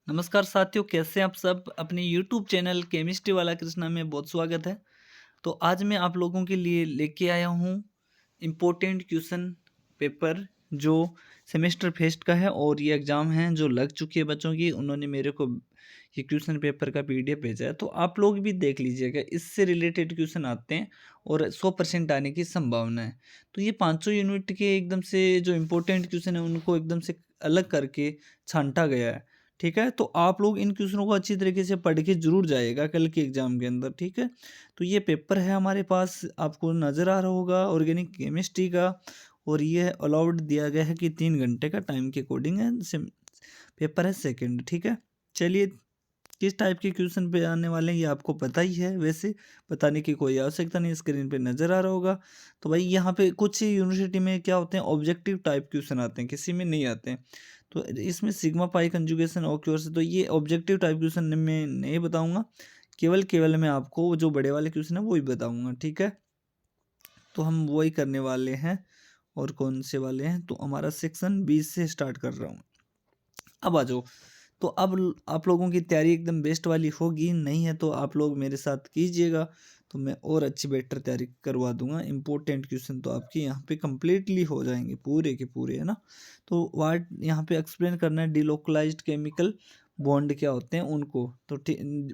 नमस्कार साथियों, कैसे हैं आप सब? अपने यूट्यूब चैनल केमिस्ट्री वाला कृष्णा में बहुत स्वागत है। तो आज मैं आप लोगों के लिए लेके आया हूँ इम्पोर्टेंट क्वेश्चन पेपर जो सेमेस्टर फेस्ट का है और ये एग्ज़ाम है जो लग चुकी है बच्चों की। उन्होंने मेरे को ये क्वेश्चन पेपर का पीडीएफ भेजा है, तो आप लोग भी देख लीजिएगा। इससे रिलेटेड क्वेश्चन आते हैं और 100% आने की संभावना है। तो ये पाँचों यूनिट के एकदम से जो इम्पोर्टेंट क्वेश्चन है उनको एकदम से अलग करके छांटा गया है। ठीक है, तो आप लोग इन क्वेश्चनों को अच्छी तरीके से पढ़ के जरूर जाइएगा कल के एग्जाम के अंदर। ठीक है, तो ये पेपर है हमारे पास, आपको नज़र आ रहा होगा, ऑर्गेनिक केमिस्ट्री का। और ये अलाउड दिया गया है कि 3 घंटे का टाइम के अकॉर्डिंग है। पेपर है सेकंड। ठीक है, चलिए किस टाइप के क्वेश्चन पे आने वाले हैं ये आपको पता ही है, वैसे बताने की कोई आवश्यकता नहीं, स्क्रीन पे नज़र आ रहा होगा। तो भाई यहाँ पे कुछ यूनिवर्सिटी में क्या होते हैं, ऑब्जेक्टिव टाइप क्वेश्चन आते हैं, किसी में नहीं आते हैं। तो इसमें सिग्मा पाई कंजुगेशन ऑक्योर से, तो ये ऑब्जेक्टिव टाइप क्वेश्चन मैं नहीं बताऊंगा, केवल केवल मैं आपको जो बड़े वाले क्वेश्चन है वो ही बताऊंगा। ठीक है, तो हम वही करने वाले हैं। और कौन से वाले हैं, तो हमारा सेक्शन 20 से स्टार्ट कर रहा हूँ। अब आ जाओ। तो अब आप लोगों की तैयारी एकदम बेस्ट वाली होगी, नहीं है तो आप लोग मेरे साथ कीजिएगा, तो मैं और अच्छी बेटर तैयारी करवा दूंगा। इंपॉर्टेंट क्वेश्चन तो आपके यहाँ पे कंप्लीटली हो जाएंगे, पूरे के पूरे, है ना। तो वाट यहाँ पे एक्सप्लेन करना है डिलोकलाइज्ड केमिकल बॉन्ड क्या होते हैं उनको। तो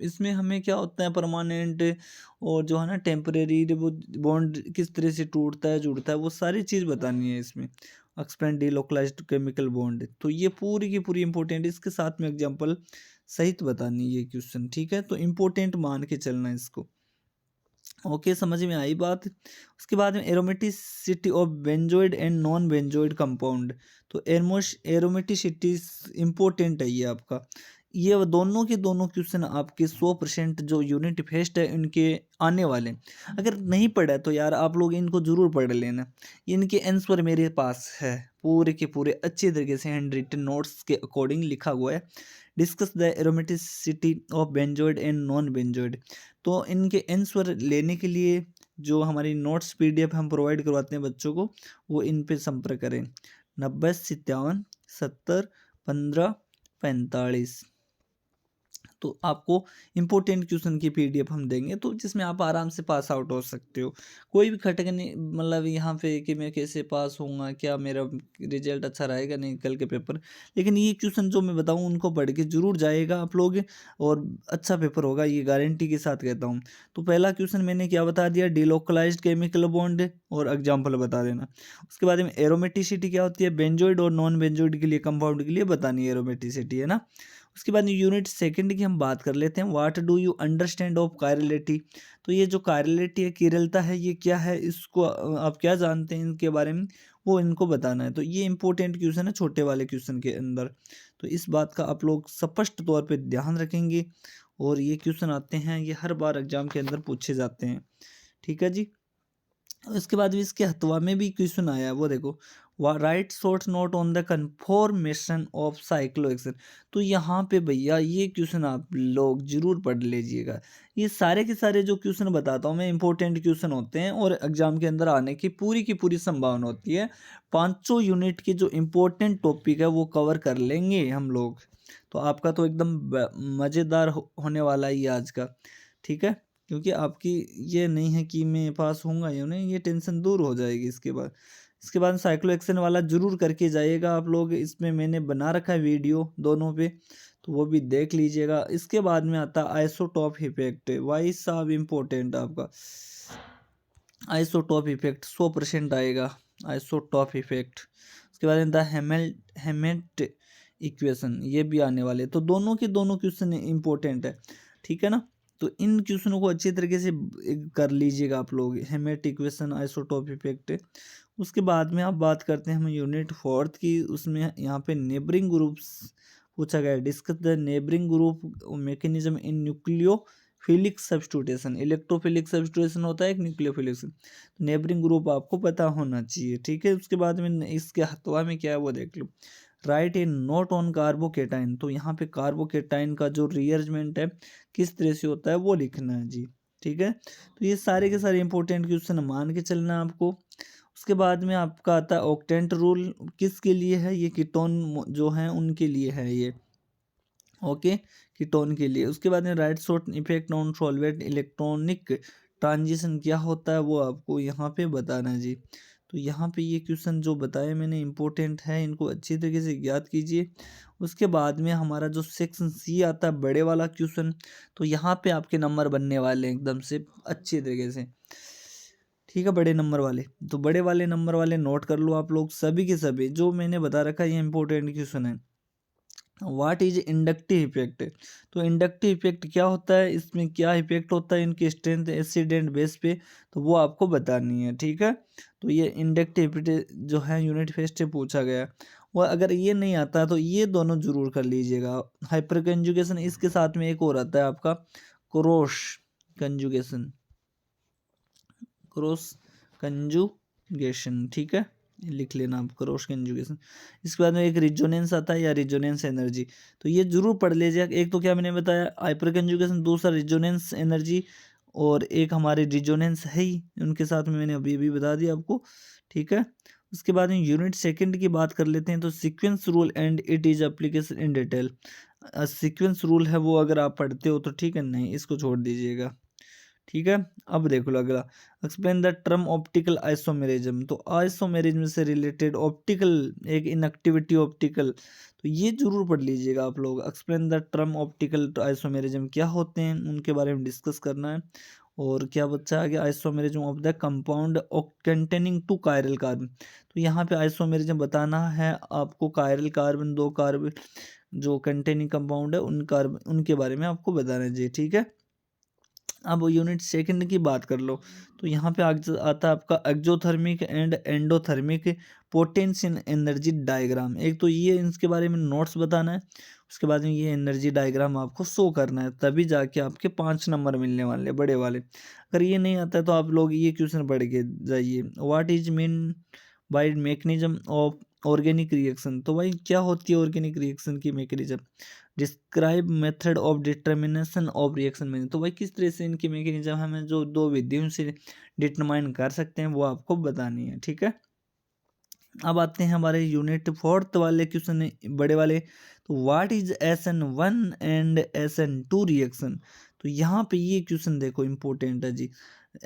इसमें हमें क्या होता है, परमानेंट और जो है ना टेम्परेरी, वो बॉन्ड किस तरह से टूटता है जुड़ता है, वो सारी चीज़ बतानी है इसमें। एक्सपेंड डिलोकलाइज्ड केमिकल बॉन्ड, तो ये पूरी की पूरी इंपॉर्टेंट, इसके साथ में एग्जांपल सहित बतानी ये क्वेश्चन। ठीक है, तो इंपॉर्टेंट मान के चलना है इसको। ओके, समझ में आई बात। उसके बाद में aromaticity of benzenoid and non benzenoid compound. तो एरोमेटिसिटी इंपॉर्टेंट है ये आपका। ये वो दोनों के दोनों क्वेश्चन आपके 100% जो यूनिट टेस्ट है इनके आने वाले हैं। अगर नहीं पढ़ा है तो यार आप लोग इनको जरूर पढ़ लेना। इनके आंसर मेरे पास है, पूरे के पूरे अच्छे तरीके से हैंड रिटन नोट्स के अकॉर्डिंग लिखा हुआ है। Discuss the aromaticity of benzenoid and non benzenoid. तो इनके आंसर लेने के लिए जो हमारी नोट्स पीडीएफ हम प्रोवाइड करवाते हैं बच्चों को, वो इन पे संपर्क करें। 90 57 70 15 45। तो आपको इम्पोर्टेंट क्वेश्चन की पीडीएफ हम देंगे, तो जिसमें आप आराम से पास आउट हो सकते हो। कोई भी खटक नहीं, मतलब यहाँ पे कि मैं कैसे पास होऊंगा, क्या मेरा रिजल्ट अच्छा रहेगा नहीं कल के पेपर। लेकिन ये क्वेश्चन जो मैं बताऊँ उनको पढ़ के जरूर जाएगा आप लोग, और अच्छा पेपर होगा, ये गारंटी के साथ कहता हूँ। तो पहला क्वेश्चन मैंने क्या बता दिया, डिलोकलाइज्ड केमिकल बॉन्ड, और एग्जाम्पल बता देना। उसके बाद में एरोमेटिसिटी क्या होती है, बेंजोइड और नॉन बेंजोइड के लिए, कंपाउंड के लिए बतानी है एरोमेटिसिटी, है ना। उसके बाद यूनिट सेकंड की हम बात कर लेते हैं, what do you understand of chirality. तो ये जो कायरलिटी है, किरलता है, ये क्या है, इसको आप क्या जानते हैं इनके बारे में, वो इनको बताना है। तो ये इंपॉर्टेंट क्वेश्चन है छोटे वाले क्वेश्चन के अंदर। तो इस बात का आप लोग स्पष्ट तौर पे ध्यान रखेंगे। और ये क्वेश्चन आते हैं, ये हर बार एग्जाम के अंदर पूछे जाते हैं। ठीक है जी। इसके बाद भी इसके हथवा में भी क्वेश्चन आया है, वो देखो, right short note on the conformation of cyclohexane. तो यहाँ पे भैया ये क्वेश्चन आप लोग जरूर पढ़ लीजिएगा। ये सारे के सारे जो क्वेश्चन बताता हूँ मैं, इंपॉर्टेंट क्वेश्चन होते हैं और एग्जाम के अंदर आने की पूरी संभावना होती है। पांचों यूनिट के जो इम्पोर्टेंट टॉपिक है वो कवर कर लेंगे हम लोग। तो आपका तो एकदम मज़ेदार होने वाला है ये आज का। ठीक है, क्योंकि आपकी ये नहीं है कि मैं पास होऊंगा या नहीं, ये टेंशन दूर हो जाएगी। इसके बाद साइक्लोहेक्सेन वाला जरूर करके जाइएगा आप लोग, इसमें मैंने बना रखा है वीडियो दोनों पे, तो वो भी देख लीजिएगा। इसके बाद में आता है आइसोटॉप इफेक्ट, वाई साहब इम्पोर्टेंट आपका। आइसोटॉप इफेक्ट 100% आएगा, आइसोटॉप इफेक्ट। उसके बाद आता है हेमेट इक्वेशन, ये भी आने वाले, तो दोनों के दोनों क्वेश्चन इंपॉर्टेंट है। ठीक है ना, तो इन क्वेश्चनों को अच्छी तरीके से कर लीजिएगा आप लोग, हेमेट इक्वेशन, आइसोटॉप इफेक्ट। उसके बाद में आप बात करते हैं हम यूनिट फोर्थ की, उसमें यहाँ पे नेबरिंग ग्रुप्स पूछा गया है। Discuss the neighbouring group mechanism in nucleophilic substitution. Electrophilic substitution होता है एक, न्यूक्लियोफिलिक। नेबरिंग ग्रुप आपको पता होना चाहिए। ठीक है, उसके बाद में इसके हथवा में क्या है वो देख लो, write a note on carbocation. तो यहाँ पे कार्बोकेटाइन का जो रीअरेंजमेंट है किस तरह से होता है वो लिखना है जी। ठीक है, तो ये सारे के सारे इंपॉर्टेंट क्वेश्चन मान के चलना है आपको। उसके बाद में आपका आता है ऑक्टेंट रूल, किसके लिए है ये, कीटोन जो है उनके लिए है ये। ओके, कीटोन के लिए। उसके बाद में right short effect on solvent electronic transition क्या होता है वो आपको यहाँ पे बताना है जी। तो यहाँ पे ये क्वेश्चन जो बताए मैंने इंपॉर्टेंट है, इनको अच्छी तरीके से याद कीजिए। उसके बाद में हमारा जो सेक्शन सी आता है बड़े वाला क्वेश्चन, तो यहाँ पे आपके नंबर बनने वाले हैं एकदम से अच्छी तरीके से, ठीक है, बड़े नंबर वाले। तो बड़े वाले नंबर वाले नोट कर लो आप लोग सभी के सभी, जो मैंने बता रखा है ये इंपॉर्टेंट क्वेश्चन है। What is inductive effect? तो इंडक्टिव इफेक्ट क्या होता है, इसमें क्या इफेक्ट होता है इनकी स्ट्रेंथ एसिड एंड बेस पे, तो वो आपको बतानी है, ठीक है। तो ये इंडक्टिव इफेक्ट जो है यूनिट टेस्ट से पूछा गया है। और अगर ये नहीं आता तो ये दोनों जरूर कर लीजिएगा। हाइपर कंजुगेशन, इसके साथ में एक और आता है आपका क्रॉस कंजुगेशन, क्रॉस कंजुगेशन, ठीक है, ये लिख लेना आप, क्रॉस कंजुगेशन। इसके बाद में एक रिजोनेंस आता है या रिजोनेंस एनर्जी, तो ये जरूर पढ़ लीजिएगा। एक तो क्या मैंने बताया हाइपर कंजुगेशन, दूसरा रिजोनेंस एनर्जी, और एक हमारे रिजोनेंस है ही उनके साथ में, मैंने अभी अभी बता दिया आपको, ठीक है। उसके बाद में यूनिट सेकंड की बात कर लेते हैं। तो sequence rule and it is application in detail. Sequence rule है वो अगर आप पढ़ते हो तो ठीक है, नहीं इसको छोड़ दीजिएगा, ठीक है। अब देखो अगला, explain the term optical isomerism. तो आइसोमेरिज्म से रिलेटेड ऑप्टिकल एक इनएक्टिविटी ऑप्टिकल, तो ये जरूर पढ़ लीजिएगा आप लोग। Explain the term optical isomerism क्या होते हैं उनके बारे में डिस्कस करना है। और क्या बच्चा आगे, isomerism of the compound containing two chiral carbon. तो यहाँ पे आइसोमेरिज्म बताना है आपको, कायरल कार्बन, दो कार्बन जो कंटेनिंग कंपाउंड है उन कार्बन उनके बारे में आपको बताना है जी, ठीक है। अब यूनिट सेकंड की बात कर लो। तो यहाँ पे आता है आपका exothermic and endothermic potential energy diagram. एक तो ये इसके बारे में नोट्स बताना है, उसके बाद में ये एनर्जी डायग्राम आपको शो करना है, तभी जाके आपके 5 नंबर मिलने वाले बड़े वाले। अगर ये नहीं आता है तो आप लोग ये क्वेश्चन पढ़ के जाइए। What is mean by mechanism of organic reaction. तो भाई क्या होती है ऑर्गेनिक रिएक्शन की mechanism? Describe method of determination of reaction में। तो भाई किस तरह से इनकी मैकेनिज्म हमें जो दो विधियों से डिटरमाइन कर सकते हैं वो आपको बतानी है, ठीक है। अब आते हैं हमारे यूनिट फोर्थ वाले क्वेश्चन बड़े वाले। तो what is SN1 and SN2 reaction. तो यहाँ पे ये क्वेश्चन देखो इंपॉर्टेंट है जी।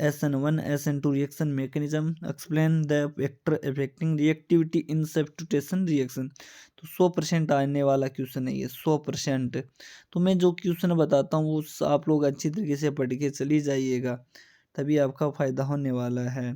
SN1 SN2 reaction mechanism, explain the factor affecting reactivity in substitution reaction. तो 100% आने वाला क्वेश्चन है ये, 100%। तो मैं जो क्वेश्चन बताता हूँ वो आप लोग अच्छी तरीके से पढ़ के चली जाइएगा, तभी आपका फायदा होने वाला है।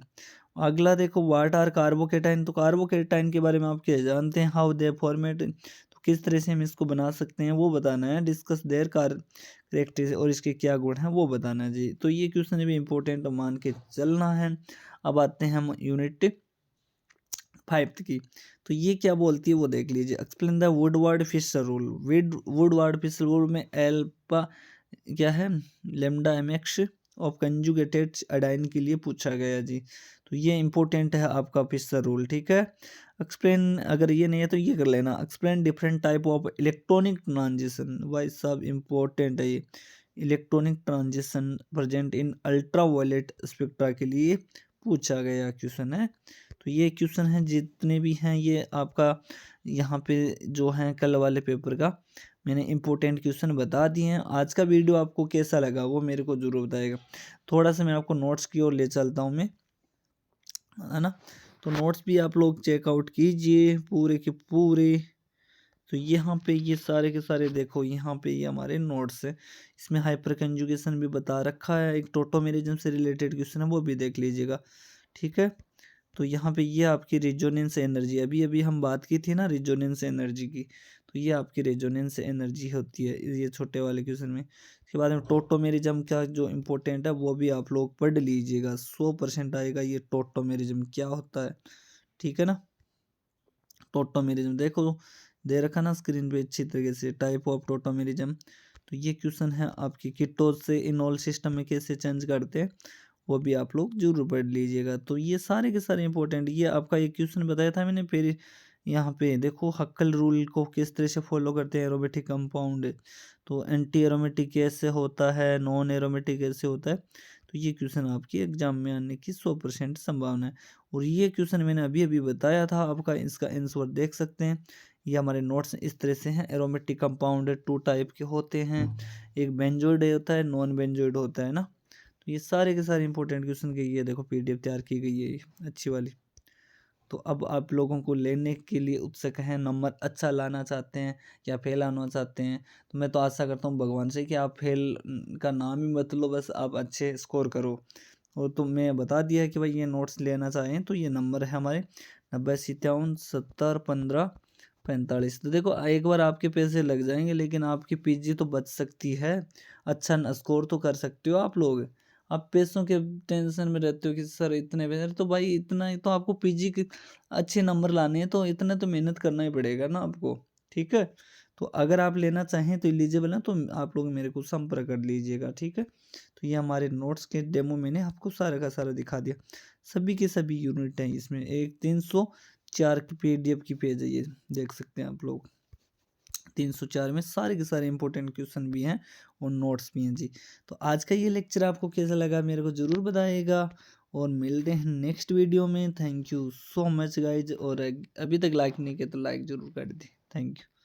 अगला देखो, व्हाट आर कार्बोकेटाइन। तो कार्बोकेटाइन के बारे में आप क्या जानते हैं, हाउ दे फॉर्मेट, तो किस तरह से हम इसको बना सकते हैं वो बताना है। डिस्कस देयर करेक्टरिस्टिक्स, और इसके क्या गुण हैं वो बताना है जी। तो ये क्वेश्चन भी इंपॉर्टेंट मान के चलना है। अब आते हैं हम यूनिट 5 की। तो ये क्या बोलती है वो देख लीजिए। Explain the Woodward Fisher rule. Woodward Fisher rule में एल्पा क्या है, lambda MX of conjugated diene के लिए पूछा गया जी। तो ये इंपॉर्टेंट है आपका फिशर रूल, ठीक है। एक्सप्लेन, अगर ये नहीं है तो ये कर लेना, explain different type of electronic transition. भाई सब इंपॉर्टेंट है ये, electronic transition present in ultraviolet spectra के लिए पूछा गया क्वेश्चन है। तो ये क्वेश्चन है जितने भी हैं ये आपका यहाँ पे जो है कल वाले पेपर का मैंने इंपॉर्टेंट क्वेश्चन बता दिए हैं। आज का वीडियो आपको कैसा लगा वो मेरे को जरूर बताएगा। थोड़ा सा मैं आपको नोट्स की ओर ले चलता हूँ मैं, है ना। तो नोट्स भी आप लोग चेकआउट कीजिए पूरे के पूरे। तो यहाँ पे ये सारे के सारे देखो, यहाँ पे ये हमारे नोट्स है। इसमें हाइपर कंजुगेशन भी बता रखा है, एक टोटोमेरिज्म से रिलेटेड क्वेश्चन है वो भी देख लीजिएगा, ठीक है। तो यहाँ पे ये आपकी रेजोनेंस एनर्जी, अभी अभी हम बात की थी ना रेजोनेंस एनर्जी की, तो ये आपकी रेजोनेंस एनर्जी होती है ये छोटे वाले क्वेश्चन में। इसके बाद में टोटोमेरिज्म का जो इम्पोर्टेंट है वो भी आप लोग पढ़ लीजिएगा, 100% आएगा ये टोटोमेरिज्म क्या होता है, ठीक है ना। टोटोमेरिज्म देखो दे रखा ना स्क्रीन पे अच्छी तरीके से, टाइप ऑफ टोटोमेरिज्म। तो ये क्वेश्चन है आपकी कीटोज से इनॉल सिस्टम में कैसे चेंज करते हैं वो भी आप लोग जरूर पढ़ लीजिएगा। तो ये सारे के सारे इंपॉर्टेंट, ये आपका एक क्वेश्चन बताया था मैंने। फिर यहाँ पे देखो हक्कल रूल को किस तरह से फॉलो करते हैं एरोमेटिक कंपाउंड। तो एंटी एरोमेटिक कैसे होता है, नॉन एरोमेटिक कैसे होता है। तो ये क्वेश्चन आपके एग्जाम में आने की 100% संभावना है। और ये क्वेश्चन मैंने अभी अभी बताया था आपका, इसका आंसर देख सकते हैं ये हमारे नोट्स इस तरह से हैं। एरोमेटिक कंपाउंड 2 टाइप के होते हैं, एक बेंजोइड होता है, नॉन बेंजोइड होता है ना। तो ये सारे के सारे इंपॉर्टेंट क्वेश्चन के ये देखो पीडीएफ तैयार की गई है ये अच्छी वाली। तो अब आप लोगों को लेने के लिए उत्सुक हैं, नंबर अच्छा लाना चाहते हैं या फेल आना चाहते हैं, तो मैं तो आशा करता हूँ भगवान से कि आप फेल का नाम ही मत लो, बस आप अच्छे स्कोर करो। और तो मैं बता दिया कि भाई ये नोट्स लेना चाहें तो ये नंबर है हमारे 90 57 70 15 45। तो देखो एक बार आपके पैसे लग जाएंगे लेकिन आपकी पीजी तो बच सकती है, अच्छा स्कोर तो कर सकते हो आप लोग। आप पैसों के टेंशन में रहते हो कि सर इतने पैसे, तो भाई इतना ही तो आपको पीजी के अच्छे नंबर लाने हैं तो इतना तो मेहनत करना ही पड़ेगा ना आपको। ठीक है, तो अगर आप लेना चाहें तो एलिजिबल है तो आप लोग मेरे को संपर्क कर लीजिएगा। ठीक है, तो ये हमारे नोट्स के डेमो मैंने आपको सारा का सारा दिखा दिया। सभी के सभी यूनिट हैं इसमें, एक 304 की पीडीएफ की पेज है ये, देख सकते हैं आप लोग। 304 में सारे के सारे इंपॉर्टेंट क्वेश्चन भी हैं और नोट्स भी हैं जी। तो आज का ये लेक्चर आपको कैसा लगा मेरे को ज़रूर बताइएगा और मिलते हैं नेक्स्ट वीडियो में। Thank you so much guys, और अभी तक लाइक नहीं किया तो लाइक ज़रूर कर दें। Thank you.